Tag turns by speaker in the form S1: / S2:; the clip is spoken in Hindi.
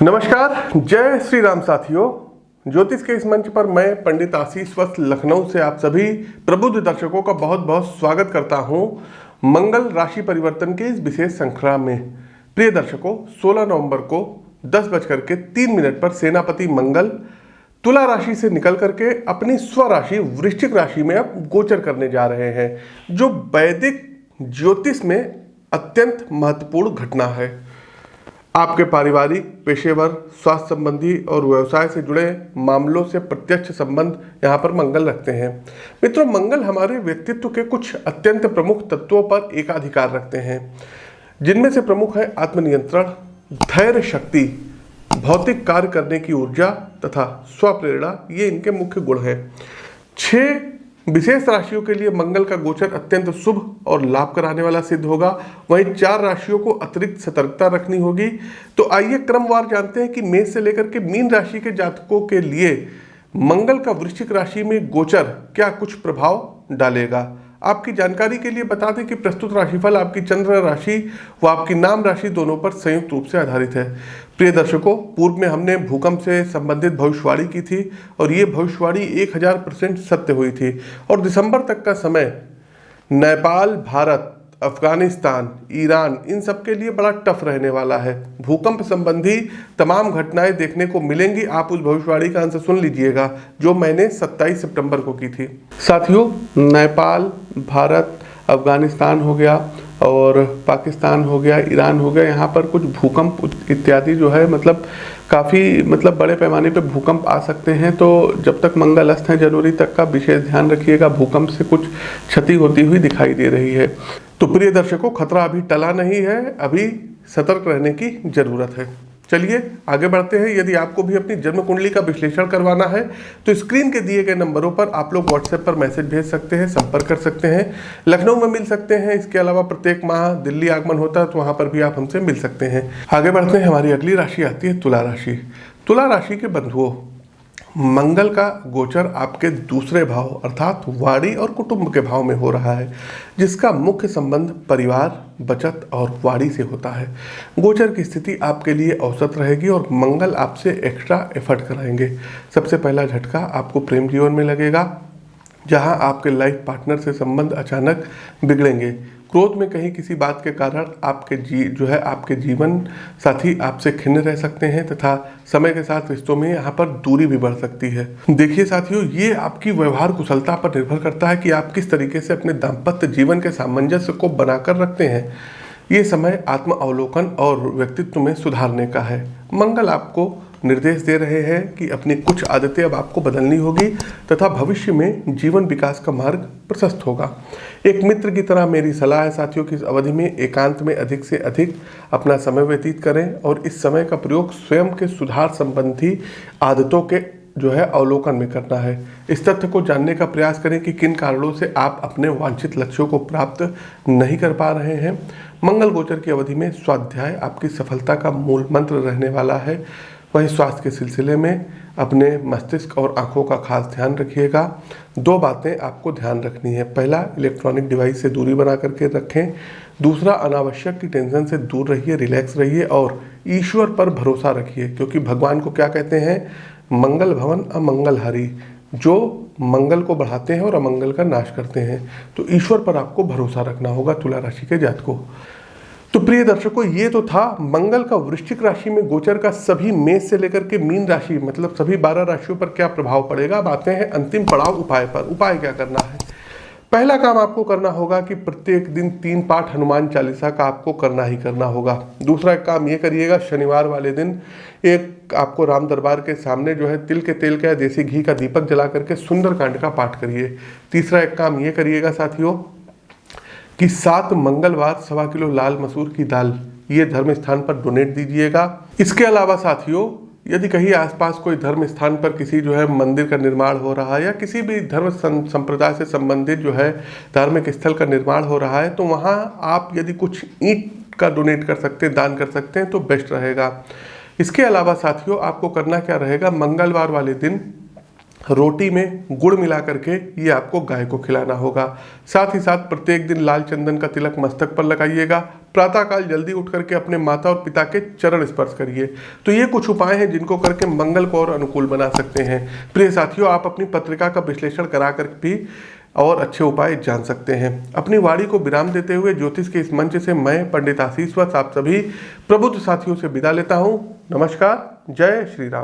S1: नमस्कार, जय श्री राम साथियों। ज्योतिष के इस मंच पर मैं पंडित आशीष वत्स लखनऊ से आप सभी प्रबुद्ध दर्शकों का बहुत बहुत स्वागत करता हूं मंगल राशि परिवर्तन के इस विशेष श्रृंखला में। प्रिय दर्शकों, 16 नवंबर को 10:03 पर सेनापति मंगल तुला राशि से निकल करके अपनी स्वराशि वृश्चिक राशि में अब गोचर करने जा रहे हैं, जो वैदिक ज्योतिष में अत्यंत महत्वपूर्ण घटना है। आपके पारिवारिक, पेशेवर, स्वास्थ्य संबंधी और व्यवसाय से जुड़े मामलों से प्रत्यक्ष संबंध यहाँ पर मंगल रखते हैं। मित्रों, मंगल हमारे व्यक्तित्व के कुछ अत्यंत प्रमुख तत्वों पर एकाधिकार रखते हैं, जिनमें से प्रमुख है आत्मनियंत्रण, धैर्य शक्ति, भौतिक कार्य करने की ऊर्जा तथा स्वप्रेरणा। ये इनके मुख्य गुण हैं। 6 विशेष राशियों के लिए मंगल का गोचर अत्यंत शुभ और लाभ कराने वाला सिद्ध होगा। वहीं 4 राशियों को अतिरिक्त सतर्कता रखनी होगी। तो आइए क्रमवार जानते हैं कि मेष से लेकर के मीन राशि के जातकों के लिए मंगल का वृश्चिक राशि में गोचर क्या कुछ प्रभाव डालेगा। आपकी जानकारी के लिए बता दें कि प्रस्तुत राशिफल आपकी चंद्र राशि व आपकी नाम राशि दोनों पर संयुक्त रूप से आधारित है। प्रिय दर्शकों, पूर्व में हमने भूकंप से संबंधित भविष्यवाणी की थी और ये भविष्यवाणी 1000% सत्य हुई थी। और दिसंबर तक का समय नेपाल, भारत, अफगानिस्तान, ईरान, इन सब के लिए बड़ा टफ रहने वाला है। भूकंप संबंधी तमाम घटनाएं देखने को मिलेंगी। आप उस भविष्यवाणी का अंश सुन लीजिएगा जो मैंने 27 सितंबर को की थी। साथियों, नेपाल, भारत, अफगानिस्तान हो गया और पाकिस्तान हो गया, ईरान हो गया, यहाँ पर कुछ भूकंप इत्यादि जो है काफ़ी बड़े पैमाने पे भूकंप आ सकते हैं। तो जब तक मंगल अस्त है जनवरी तक का विशेष ध्यान रखिएगा। भूकंप से कुछ क्षति होती हुई दिखाई दे रही है। तो प्रिय दर्शकों, खतरा अभी टला नहीं है, अभी सतर्क रहने की जरूरत है। चलिए आगे बढ़ते हैं। यदि आपको भी अपनी जन्म कुंडली का विश्लेषण करवाना है तो स्क्रीन के दिए गए नंबरों पर आप लोग व्हाट्सएप पर मैसेज भेज सकते हैं, संपर्क कर सकते हैं, लखनऊ में मिल सकते हैं। इसके अलावा प्रत्येक माह दिल्ली आगमन होता है तो वहाँ पर भी आप हमसे मिल सकते हैं। आगे बढ़ते हैं। हमारी अगली राशि आती है तुला राशि। तुला राशि के बंधुओं, मंगल का गोचर आपके दूसरे भाव अर्थात वाणी और कुटुंब के भाव में हो रहा है, जिसका मुख्य संबंध परिवार, बचत और वाणी से होता है। गोचर की स्थिति आपके लिए औसत रहेगी और मंगल आपसे एक्स्ट्रा एफर्ट कराएंगे। सबसे पहला झटका आपको प्रेम जीवन में लगेगा, जहां आपके लाइफ पार्टनर से संबंध अचानक बिगड़ेंगे। क्रोध में कहीं किसी बात के कारण आपके जीवन साथी आपसे खिन्न रह सकते हैं तथा समय के साथ रिश्तों में यहाँ पर दूरी भी बढ़ सकती है। देखिए साथियों, ये आपकी व्यवहार कुशलता पर निर्भर करता है कि आप किस तरीके से अपने दाम्पत्य जीवन के सामंजस्य को बनाकर रखते हैं। ये समय आत्म अवलोकन और व्यक्तित्व में सुधारने का है। मंगल आपको निर्देश दे रहे हैं कि अपनी कुछ आदतें अब आपको बदलनी होगी तथा भविष्य में जीवन विकास का मार्ग प्रशस्त होगा। एक मित्र की तरह मेरी सलाह है साथियों कि इस अवधि में एकांत में अधिक से अधिक अपना समय व्यतीत करें और इस समय का प्रयोग स्वयं के सुधार संबंधी आदतों के अवलोकन में करना है। इस तथ्य को जानने का प्रयास करें कि किन कारणों से आप अपने वांछित लक्ष्यों को प्राप्त नहीं कर पा रहे हैं। मंगल गोचर की अवधि में स्वाध्याय आपकी सफलता का मूल मंत्र रहने वाला है। वहीं स्वास्थ्य के सिलसिले में अपने मस्तिष्क और आंखों का खास ध्यान रखिएगा। 2 बातें आपको ध्यान रखनी है। पहला, इलेक्ट्रॉनिक डिवाइस से दूरी बना करके रखें। दूसरा, अनावश्यक की टेंशन से दूर रहिए, रिलैक्स रहिए और ईश्वर पर भरोसा रखिए, क्योंकि भगवान को क्या कहते हैं, मंगल भवन अमंगलहारी, जो मंगल को बढ़ाते हैं और अमंगल का नाश करते हैं। तो ईश्वर पर आपको भरोसा रखना होगा तुला राशि के जातकों। तो प्रिय दर्शकों, ये तो था मंगल का वृश्चिक राशि में गोचर का सभी मेष से लेकर के मीन राशि सभी 12 राशियों पर क्या प्रभाव पड़ेगा। अब आते हैं अंतिम पड़ाव उपाय पर। उपाय क्या करना है। पहला काम आपको करना होगा कि प्रत्येक दिन 3 पाठ हनुमान चालीसा का आपको करना ही करना होगा। दूसरा एक काम ये करिएगा, शनिवार वाले दिन एक आपको राम दरबार के सामने तिल के तेल का या देसी घी का दीपक जला करके सुंदरकांड का पाठ करिए। तीसरा एक काम ये करिएगा साथियों कि 7 मंगलवार 1.25 किलो लाल मसूर की दाल ये धर्म स्थान पर डोनेट दीजिएगा। इसके अलावा साथियों, यदि कहीं आसपास कोई धर्म स्थान पर किसी मंदिर का निर्माण हो रहा है या किसी भी धर्म संप्रदाय से संबंधित धार्मिक स्थल का निर्माण हो रहा है, तो वहाँ आप यदि कुछ ईंट का डोनेट कर सकते हैं, दान कर सकते हैं तो बेस्ट रहेगा। इसके अलावा साथियों, आपको करना क्या रहेगा, मंगलवार वाले दिन रोटी में गुड़ मिला करके ये आपको गाय को खिलाना होगा। साथ ही साथ प्रत्येक दिन लाल चंदन का तिलक मस्तक पर लगाइएगा। प्रातःकाल जल्दी उठ करके अपने माता और पिता के चरण स्पर्श करिए। तो ये कुछ उपाय हैं जिनको करके मंगल को और अनुकूल बना सकते हैं। प्रिय साथियों, आप अपनी पत्रिका का विश्लेषण करा कर भी और अच्छे उपाय जान सकते हैं। अपनी वाणी को विराम देते हुए ज्योतिष के इस मंच से मैं पंडित आशीष वत्स आप सभी प्रबुद्ध साथियों से विदा लेता हूं। नमस्कार, जय श्री राम।